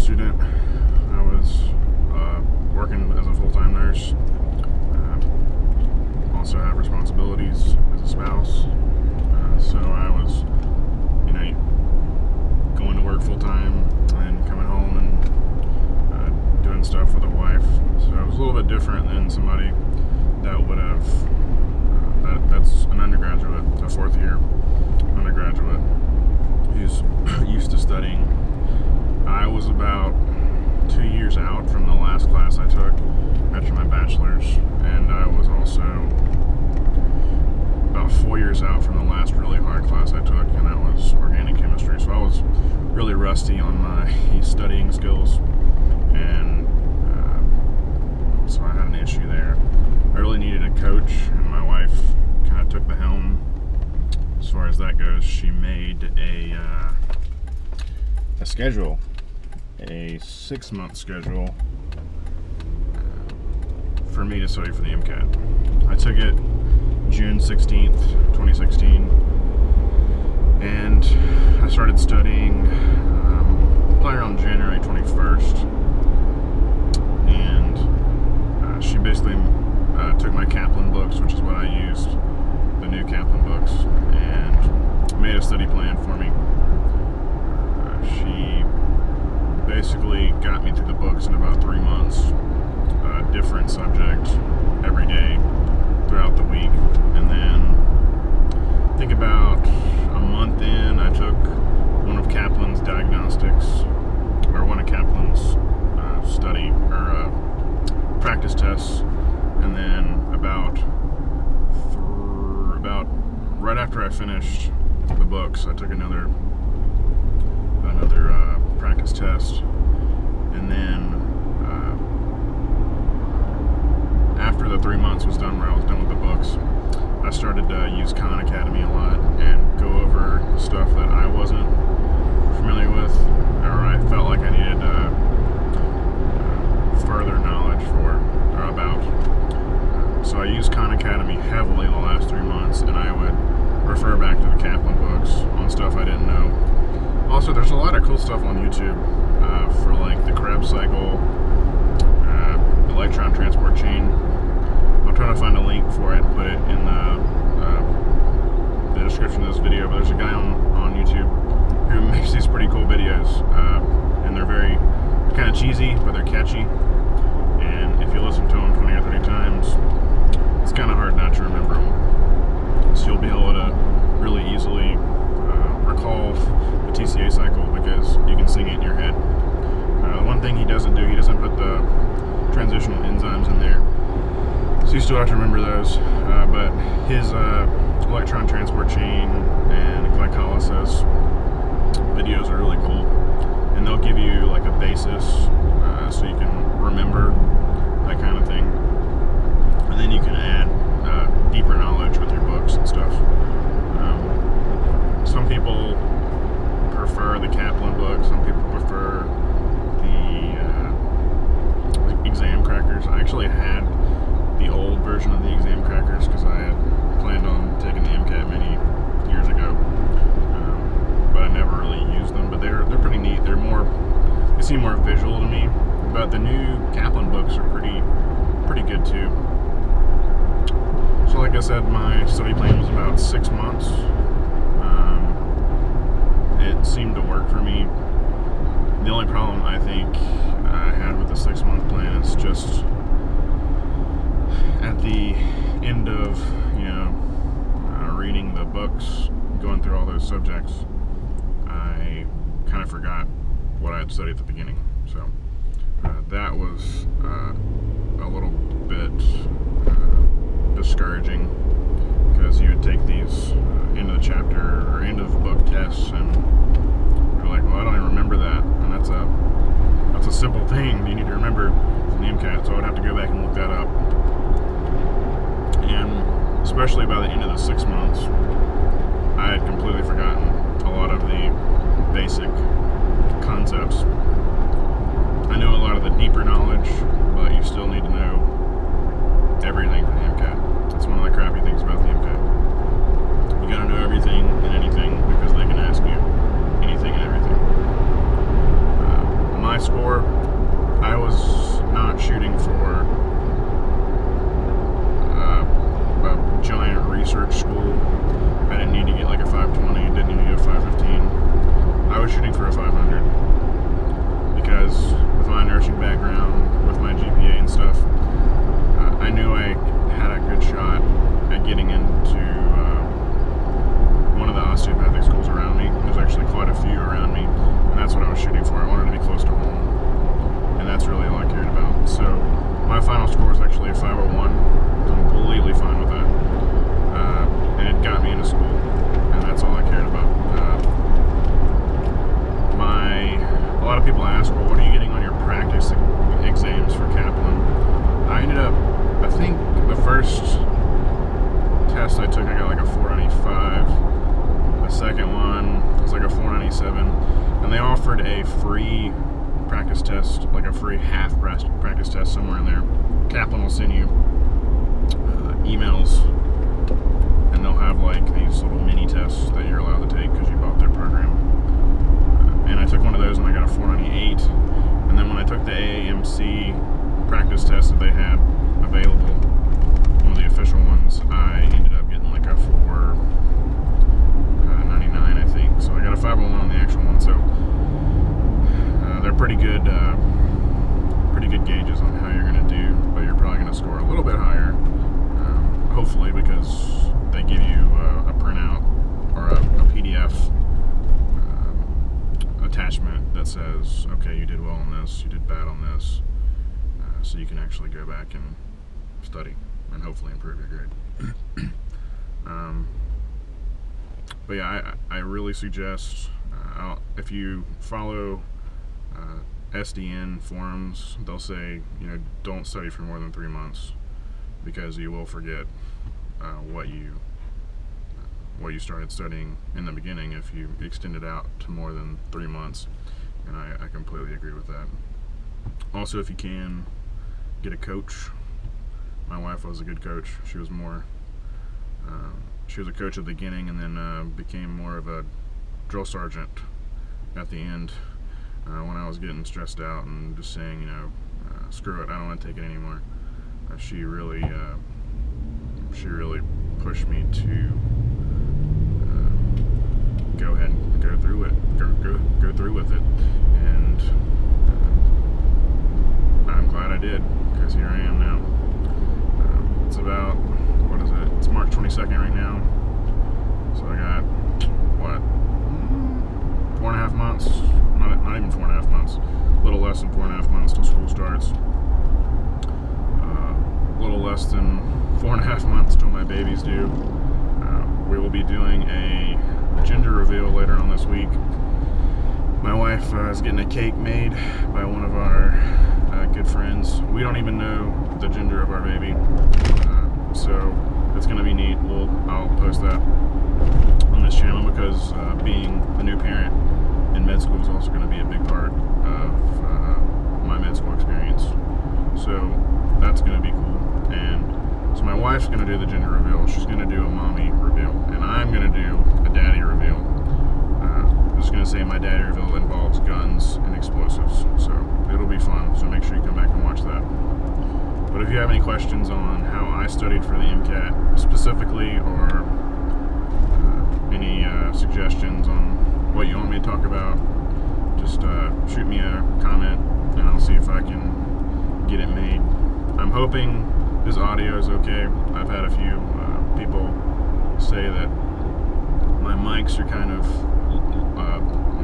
student. I was working as a full-time nurse. Also have responsibilities as a spouse. So I was, going to work full-time and coming home and doing stuff with a wife. So it was a little bit different than somebody that would have, that's an undergraduate, a fourth year undergraduate who's used to studying. I was about 2 years out from the last class I took after my bachelor's, and I was also about 4 years out from the last really hard class I took, and that was organic chemistry. So I was really rusty on my studying skills, and so I had an issue there. I really needed a coach, and my wife kind of took the helm as far as that goes. She made a schedule, a 6-month schedule for me to study for the MCAT. I took it June 16th, 2016, and I started studying probably around January 21st, and she basically took my Kaplan books, which is what I used, the new Kaplan books, and made a study plan for me. She basically got me through the books in about 3 months, different subject every day throughout the week, and then I think about a month in, I took one of Kaplan's diagnostics, or one of Kaplan's study or practice tests, and then about right after I finished the books, I took another practice test, and then after the 3 months was done, where I was done with the books, I started to use Khan Academy a lot and go over stuff that I wasn't familiar with, or I felt like I needed further knowledge about. So I used Khan Academy heavily the last 3 months, and I would refer back to the Kaplan books on stuff I didn't know. Also, there's a lot of cool stuff on YouTube for like the Krebs cycle, electron transport chain. I'll try to find a link for it and put it in the description of this video. But there's a guy on YouTube who makes these pretty cool videos, and they're very kind of cheesy, but they're catchy. And if you listen to them 20 or 30 times, it's kind of hard not to remember them. So you'll be able to really easily recall the TCA cycle because you can sing it in your head. One thing he doesn't do, he doesn't put the transitional enzymes in there, so you still have to remember those, but his electron transport chain and glycolysis videos are really cool, and they'll give you like a basis so you can remember that kind of thing, and then you can add deeper knowledge with your books and stuff. Some people prefer the Kaplan book, some people prefer the exam crackers. I actually had the old version of the exam crackers because I had planned on taking the MCAT many years ago, but I never really used them. But they're pretty neat. They seem more visual to me. But the new Kaplan books are pretty good too. So like I said, my study plan was about 6 months. It seemed to work for me. The only problem I think I had with the 6-month plan is just at the end of reading the books, going through all those subjects, I kind of forgot what I had studied at the beginning. So that was a little bit discouraging, because you would take these end of the chapter or end of book tests, and you're like, well, I don't even remember that, and that's a simple thing you need to remember from the MCAT. So I would have to go back and look that up, and especially by the end of the 6 months, I had completely forgotten a lot of the basic concepts. I knew a lot of the deeper knowledge, but you still need to know everything for the MCAT. That's one of the crappy things about the MCAT. You gotta know everything and anything, because they can ask you anything and everything. My score absolutely a 501. Completely fine with that. And it got me into school, and that's all I cared about. A lot of people ask, well, what are you getting on your practice exams for Kaplan? I ended up, I think the first test I took, I got like a 495. The second one was like a 497, and they offered a free practice test, like a free half practice test somewhere in there. Kaplan will send you emails, and they'll have like these little mini tests that you're allowed to take because you bought their program. And I took one of those and I got a 498. And then when I took the AAMC practice test that they had available, one of the official ones, I ended up getting like a 499, I think. So I got a 501 on the actual one. So they're pretty good gauges on how you're going to do, but you're probably going to score a little bit higher, hopefully, because they give you a printout or a PDF attachment that says, okay, you did well on this, you did bad on this, so you can actually go back and study and hopefully improve your grade. But yeah, I really suggest, if you follow SDN forums, they'll say, don't study for more than 3 months, because you will forget what you started studying in the beginning if you extend it out to more than 3 months. And I completely agree with that. Also, if you can, get a coach. My wife was a good coach. She was a coach at the beginning, and then became more of a drill sergeant at the end, when I was getting stressed out and just saying, screw it, I don't want to take it anymore. She really pushed me to go ahead and go through with it, and I'm glad I did, because here I am now. It's about, what is it? It's March 22nd right now, so I got 4.5 months, not even 4.5 months, a little less than 4.5 months till school starts. A little less than 4.5 months till my baby's due. We will be doing a gender reveal later on this week. My wife is getting a cake made by one of our good friends. We don't even know the gender of our baby, so it's going to be neat. I'll post that on this channel, because being a new parent in med school is also going to be a big part of my med school experience. So that's going to be cool. And so my wife's going to do the gender reveal. She's going to do a mommy reveal, and I'm going to do a daddy reveal. I'm just going to say my daddy reveal involves guns and explosives, so it'll be fun. So make sure you come back and watch that. But if you have any questions on how I studied for the MCAT specifically, or any suggestions on what you want me to talk about, just shoot me a comment, and I'll see if I can get it made. I'm hoping this audio is okay. I've had a few people say that my mics are kind of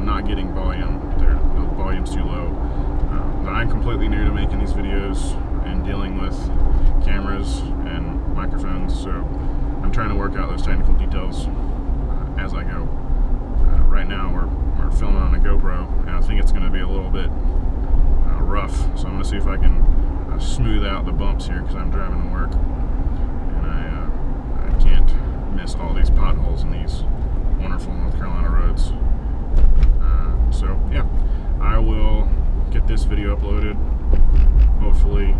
not getting volume. The volume's too low. But I'm completely new to making these videos and dealing with cameras and microphones, so I'm trying to work out those technical details as I go. Right now we're filming on a GoPro, and I think it's going to be a little bit rough, so I'm going to see if I can smooth out the bumps here, because I'm driving to work, and I can't miss all these potholes in these wonderful North Carolina roads. So yeah, I will get this video uploaded hopefully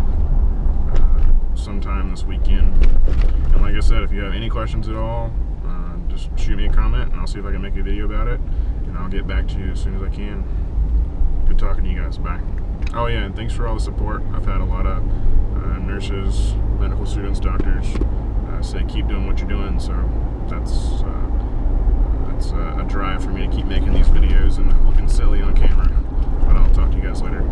sometime this weekend. And like I said, if you have any questions at all, just shoot me a comment, and I'll see if I can make a video about it, and I'll get back to you as soon as I can. Good talking to you guys. Bye. Oh yeah, and thanks for all the support. I've had a lot of nurses, medical students, doctors say keep doing what you're doing, so that's a drive for me to keep making these videos and looking silly on camera. But I'll talk to you guys later.